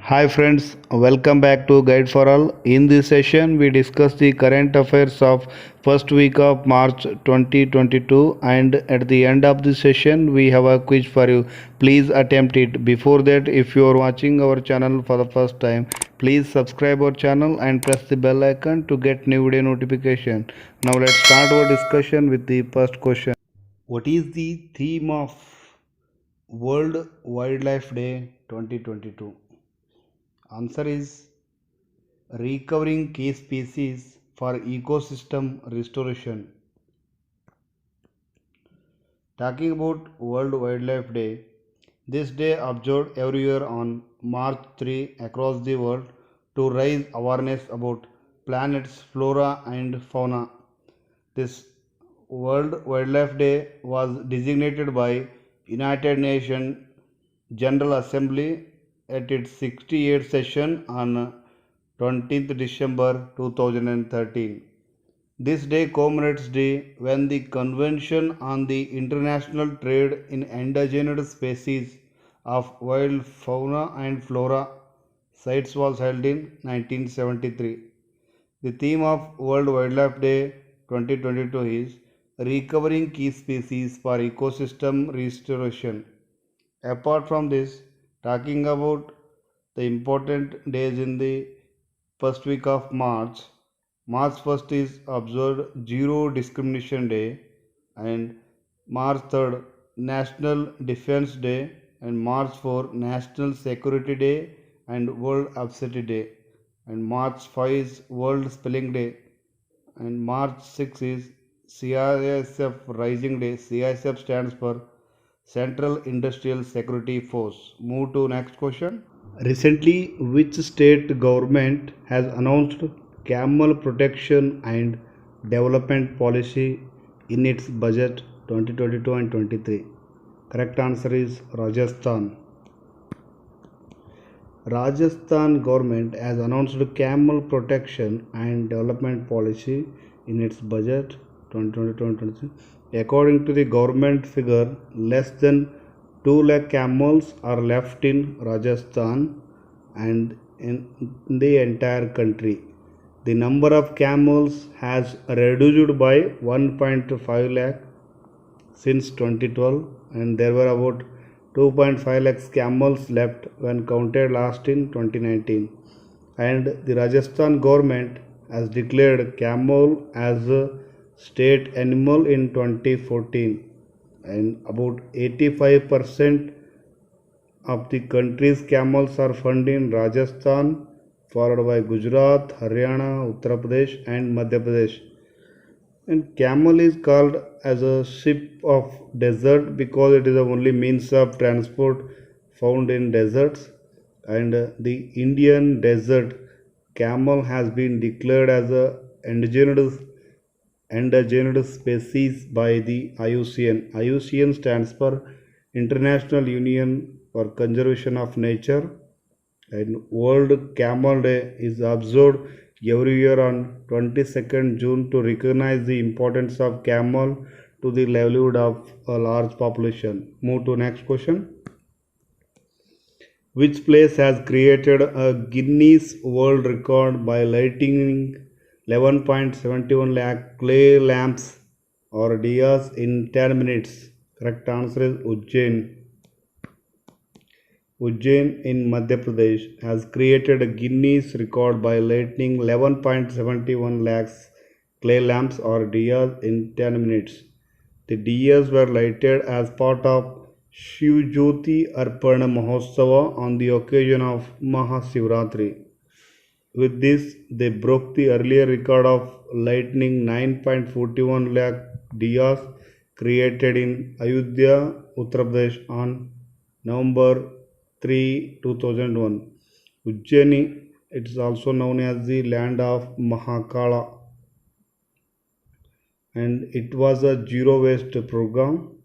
Hi friends, welcome back to Guide for All. In this session, we discuss the current affairs of first week of March 2022, and at the end of the session, we have a quiz for you. Please attempt it. Before that, if you are watching our channel for the first time, please subscribe our channel and press the bell icon to get new video notification. Now let's start our discussion with the first question. What is the theme of World Wildlife Day 2022? Answer is recovering key species for ecosystem restoration. Talking about World Wildlife Day, this day observed every year on March 3 across the world to raise awareness about planet's flora and fauna. This World Wildlife Day was designated by United Nations General Assembly at its 68th session on 20th December 2013. This day commemorates the when the Convention on the International Trade in Endangered Species of Wild Fauna and Flora CITES was held in 1973. The theme of World Wildlife Day 2022 is recovering key species for ecosystem restoration. Apart from this, talking about the important days in the first week of March, March 1st is observed Zero Discrimination Day, and March 3rd National Defense Day, and March 4th National Security Day and World Obesity Day, and March 5 is World Spelling Day, and March 6 is CISF Rising Day. CISF stands for Central Industrial Security Force. Move to next question. Recently, which state government has announced camel protection and development policy in its budget 2022 and 23? Correct answer is Rajasthan. Rajasthan government has announced camel protection and development policy in its budget 2022-23. According to the government figure, less than 2 lakh camels are left in Rajasthan and in the entire country. The number of camels has reduced by 1.5 lakh since 2012, and there were about 2.5 lakhs camels left when counted last in 2019. And the Rajasthan government has declared camel as a state animal in 2014, and about 85% of the country's camels are found in Rajasthan, followed by Gujarat, Haryana, Uttar Pradesh and Madhya Pradesh. And camel is called as a ship of desert because it is the only means of transport found in deserts. And the Indian desert camel has been declared as a endangered species by the IUCN. IUCN stands for International Union for Conservation of Nature, and World Camel Day is observed every year on 22nd June to recognize the importance of camel to the livelihood of a large population. Move to next question. Which place has created a Guinness World Record by lighting 11.71 lakh clay lamps or diyas in 10 minutes? Correct answer is Ujjain. Ujjain in Madhya Pradesh has created a Guinness record by lighting 11.71 lakhs clay lamps or diyas in 10 minutes. The diyas were lighted as part of Shivjyoti Arpana Mahotsava on the occasion of Mahashivratri. With this, they broke the earlier record of lighting 9.41 lakh diyas created in Ayodhya, Uttar Pradesh on November 3, 2001. Ujjaini, it is also known as the land of Mahakala, and it was a zero waste program.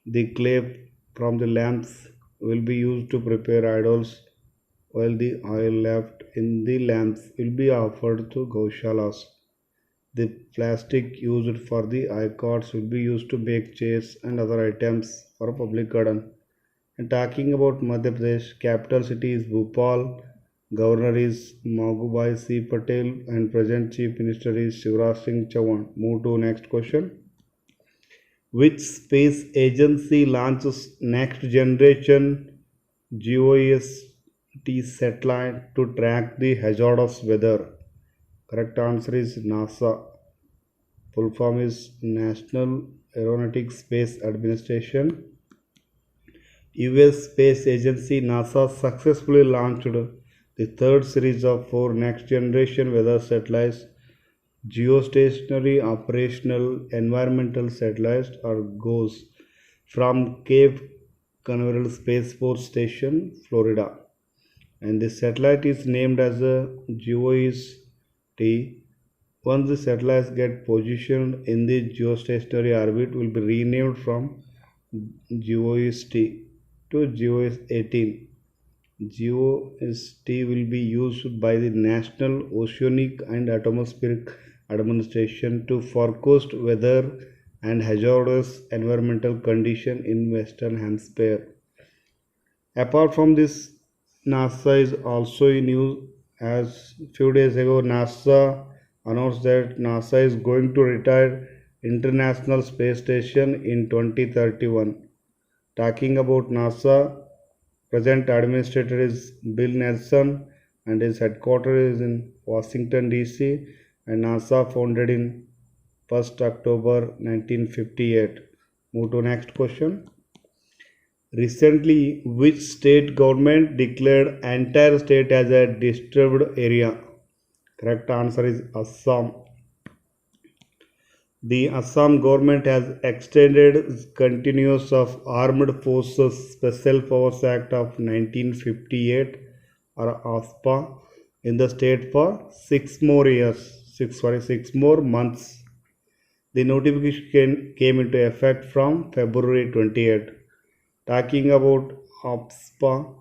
The clay from the lamps will be used to prepare idols, while the oil left in the lamps will be offered to Gaushalas. The plastic used for the icots will be used to make chairs and other items for a public garden. And talking about Madhya Pradesh, capital city is Bhopal, Governor is Maghubai C. Patel and present Chief Minister is Shivraj Singh Chauhan. Move to next question. Which space agency launches next generation GOEST satellite to track the hazardous weather? Correct answer is NASA. Full form is National Aeronautics Space Administration. US Space Agency NASA successfully launched the third series of four next generation weather satellites, Geostationary Operational Environmental Satellites or GOES, from Cape Canaveral Space Force Station, Florida. And the satellite is named as a GOES-T. Once the satellites get positioned in the geostationary orbit, will be renamed from GOES-T to GOES-18. GOES-T will be used by the National Oceanic and Atmospheric Administration to forecast weather and hazardous environmental conditions in Western Hemisphere. Apart from this, NASA is also in news as few days ago NASA announced that NASA is going to retire International Space Station in 2031. Talking about NASA, present administrator is Bill Nelson and his headquarters is in Washington DC, and NASA founded in 1st October 1958. Move to next question. Recently, which state government declared entire state as a disturbed area? Correct answer is Assam. The Assam government has extended continuous of Armed Forces Special Powers Act of 1958 or ASPA in the state for 6 more months. The notification came into effect from February 28. Talking about APSPA,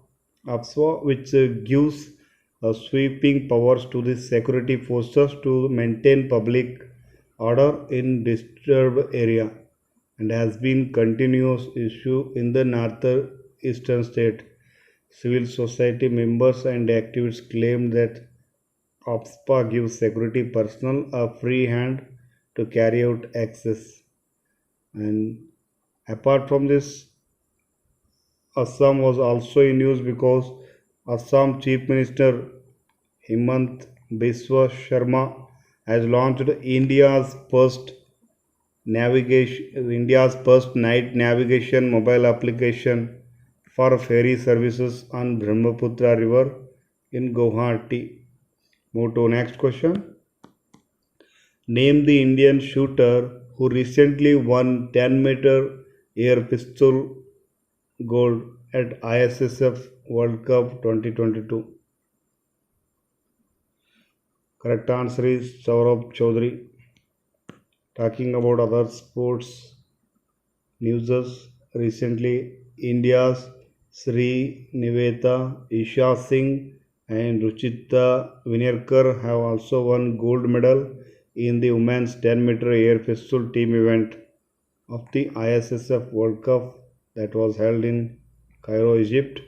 which gives sweeping powers to the security forces to maintain public order in disturbed area, and has been continuous issue in the northeastern state. Civil society members and activists claim that APSPA gives security personnel a free hand to carry out access. And apart from this, Assam was also in news because Assam Chief Minister Himant Biswa Sharma has launched India's first night navigation mobile application for ferry services on Brahmaputra River in Guwahati. Move to next question. Name the Indian shooter who recently won 10-meter air pistol gold at ISSF World Cup 2022. Correct answer is Saurabh Chaudhary. Talking about other sports news, recently India's Sri Niveta, Isha Singh and Ruchita Vinayakar have also won gold medal in the women's 10-meter air pistol team event of the ISSF World Cup that was held in Cairo, Egypt.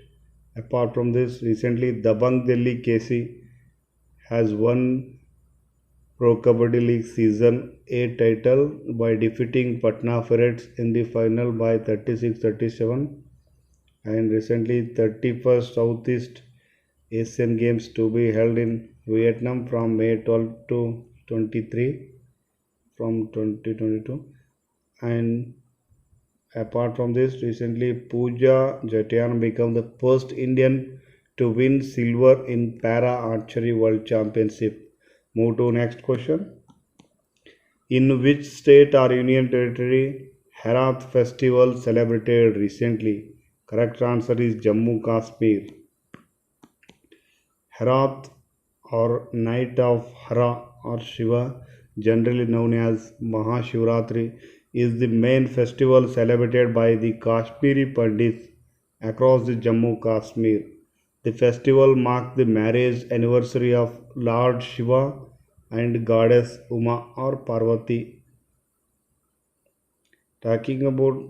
Apart from this, recently Dabang Delhi KC has won Pro Kabaddi League Season A title by defeating Patna Pirates in the final by 36-37. And recently 31st Southeast Asian Games to be held in Vietnam from May 12 to 23 from 2022. And apart from this, recently Pooja Jatian became the first Indian to win silver in Para Archery World Championship. Move to next question. In which state or union territory Herat festival celebrated recently? Correct answer is Jammu Kashmir. Herat or Night of Hara or Shiva, generally known as Mahashivratri, is the main festival celebrated by the Kashmiri Pandits across the Jammu Kashmir. The festival marks the marriage anniversary of Lord Shiva and Goddess Uma or Parvati. Talking about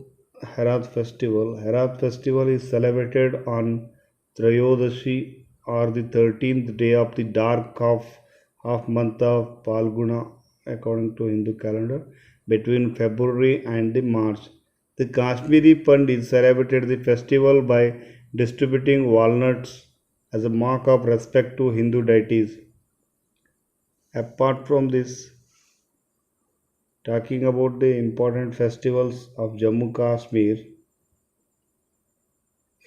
Herat festival is celebrated on Trayodashi or the 13th day of the dark half month of Palguna according to Hindu calendar between February and the March. The Kashmiri Pandit celebrated the festival by distributing walnuts as a mark of respect to Hindu deities. Apart from this, talking about the important festivals of Jammu Kashmir,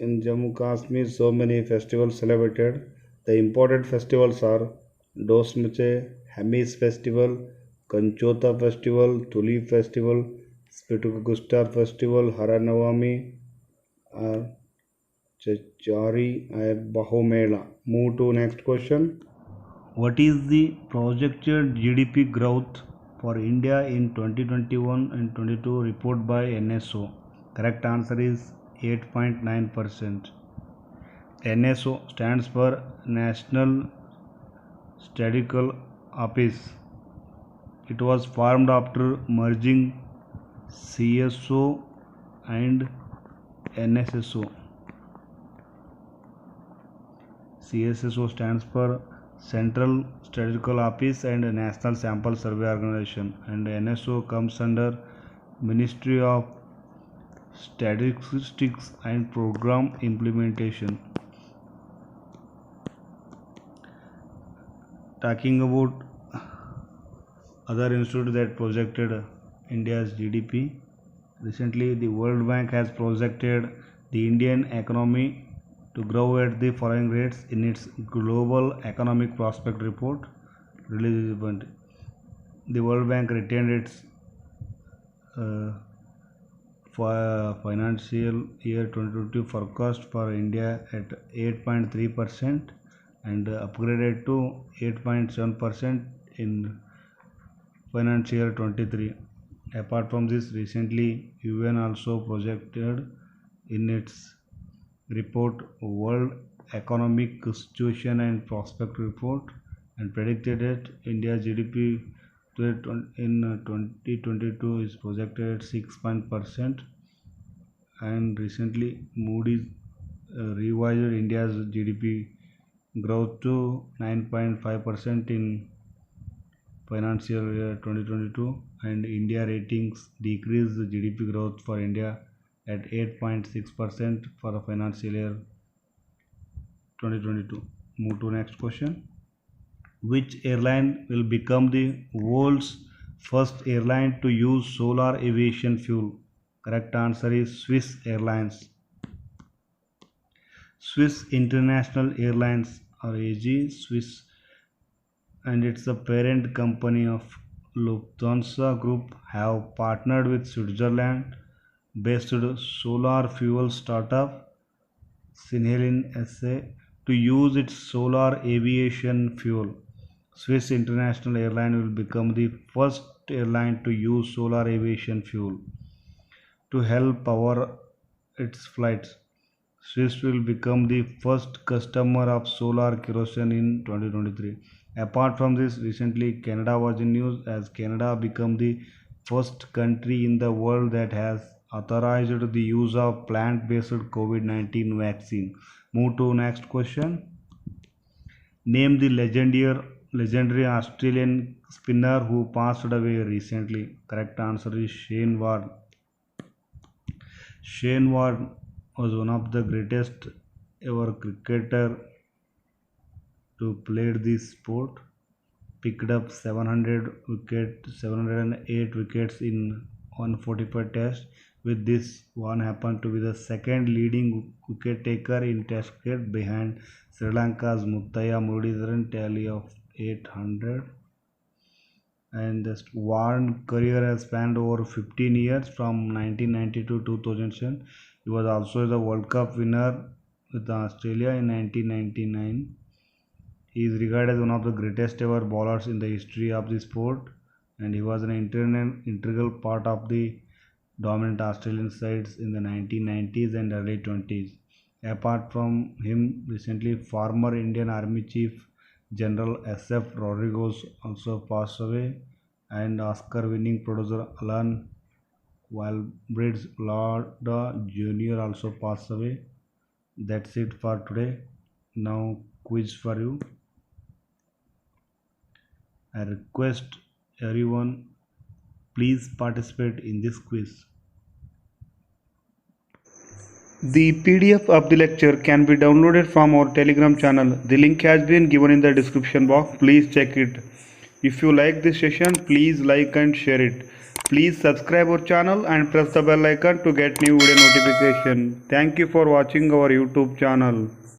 in Jammu Kashmir, so many festivals celebrated. The important festivals are Dosmuche, Hamis Festival, Kanchota Festival, Tuli Festival, Spitukagustar Festival, Haranavami, uh, Chachari, and Bahomela. Move to next question. What is the projected GDP growth for India in 2021 and 22 report by NSO? Correct answer is 8.9%. NSO stands for National Statistical Office. It was formed after merging CSO and NSSO. CSSO stands for Central Statistical Office and National Sample Survey Organization, and NSO comes under Ministry of Statistics and Program Implementation. Talking about other institute that projected India's GDP, recently the World Bank has projected the Indian economy to grow at the following rates in its Global Economic Prospect Report released. The World Bank retained its uh, financial year 2022 forecast for India at 8.3% and upgraded to 8.7% in financial year 23. Apart from this, recently UN also projected in its report World Economic Situation and Prospect Report and predicted that India's GDP in 2022 is projected at 6% and recently Moody's revised India's GDP growth to 9.5% in financial year 2022 and India ratings decreased the GDP growth for India at 8.6% for the financial year 2022. Move to next question. Which airline will become the world's first airline to use solar aviation fuel? Correct answer is Swiss Airlines. Swiss International Airlines or AG Swiss and it's a parent company of Lufthansa Group have partnered with Switzerland based solar fuel startup Sinhelin SA to use its solar aviation fuel. Swiss International Airline will become the first airline to use solar aviation fuel to help power its flights. Swiss will become the first customer of solar kerosene in 2023. Apart from this, recently Canada was in news as Canada became the first country in the world that has authorized the use of plant-based COVID-19 vaccine. Move to next question. Name the legendary Australian spinner who passed away recently. Correct answer is Shane Warne. Shane Warne was one of the greatest ever cricketer to play this sport. Picked up 708 wickets in 145 tests. With this, Warne happened to be the second leading wicket taker in Test cricket behind Sri Lanka's Muthaiya Muralidharan tally of 800. And this Warne career has spanned over 15 years from 1992 to 2007. He was also the World Cup winner with Australia in 1999. He is regarded as one of the greatest ever bowlers in the history of the sport and he was an integral part of the dominant Australian sides in the 1990s and early 20s. Apart from him, recently former Indian Army Chief General S.F. Rodriguez also passed away and Oscar-winning producer Alan Wilbridge Lauda Jr. also passed away. That's it for today. Now quiz for you. I request everyone, please participate in this quiz. The PDF of the lecture can be downloaded from our Telegram channel. The link has been given in the description box. Please check it. If you like this session, please like and share it. Please subscribe our channel and press the bell icon to get new video notification. Thank you for watching our YouTube channel.